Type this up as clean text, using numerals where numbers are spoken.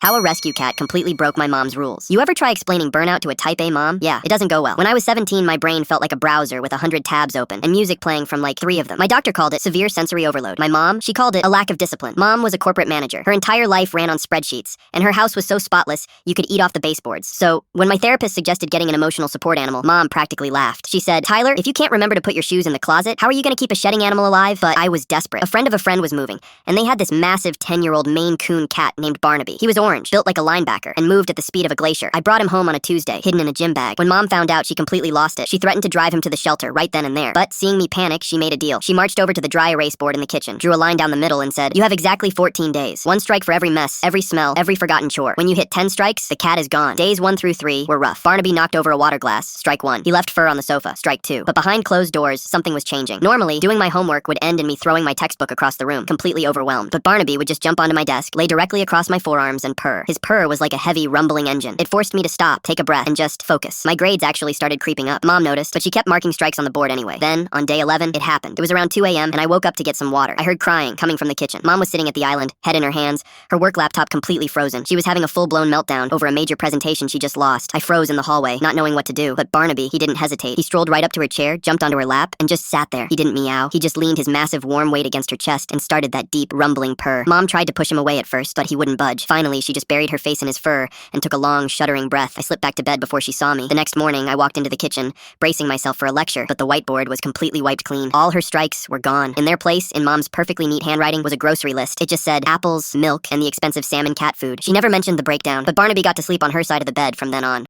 How a rescue cat completely broke my mom's rules. You ever try explaining burnout to a type A mom? Yeah, it doesn't go well. When I was 17, my brain felt like a browser with 100 tabs open and music playing from like 3 of them. My doctor called it severe sensory overload. My mom, she called it a lack of discipline. Mom was a corporate manager. Her entire life ran on spreadsheets, and her house was so spotless, you could eat off the baseboards. So, when my therapist suggested getting an emotional support animal, Mom practically laughed. She said, "Tyler, if you can't remember to put your shoes in the closet, how are you gonna keep a shedding animal alive?" But I was desperate. A friend of a friend was moving, and they had this massive 10-year-old Maine Coon cat named Barnaby. He was orange, built like a linebacker, and moved at the speed of a glacier. I brought him home on a Tuesday, hidden in a gym bag. When Mom found out, she completely lost it. She threatened to drive him to the shelter right then and there. But seeing me panic, she made a deal. She marched over to the dry erase board in the kitchen, drew a line down the middle, and said, "You have exactly 14 days. 1 strike for every mess, every smell, every forgotten chore. When you hit 10 strikes, the cat is gone." Days 1 through 3 were rough. Barnaby knocked over a water glass, strike 1. He left fur on the sofa, strike 2. But behind closed doors, something was changing. Normally, doing my homework would end in me throwing my textbook across the room, completely overwhelmed. But Barnaby would just jump onto my desk, lay directly across my forearms, and purr. His purr was like a heavy, rumbling engine. It forced me to stop, take a breath, and just focus. My grades actually started creeping up. Mom noticed, but she kept marking strikes on the board anyway. Then, on day 11, it happened. It was around 2 a.m., and I woke up to get some water. I heard crying coming from the kitchen. Mom was sitting at the island, head in her hands, her work laptop completely frozen. She was having a full-blown meltdown over a major presentation she just lost. I froze in the hallway, not knowing what to do. But Barnaby, he didn't hesitate. He strolled right up to her chair, jumped onto her lap, and just sat there. He didn't meow. He just leaned his massive warm weight against her chest and started that deep, rumbling purr. Mom tried to push him away at first, but he wouldn't budge. Finally, she just buried her face in his fur and took a long, shuddering breath. I slipped back to bed before she saw me. The next morning, I walked into the kitchen, bracing myself for a lecture, but the whiteboard was completely wiped clean. All her strikes were gone. In their place, in Mom's perfectly neat handwriting, was a grocery list. It just said apples, milk, and the expensive salmon cat food. She never mentioned the breakdown, but Barnaby got to sleep on her side of the bed from then on.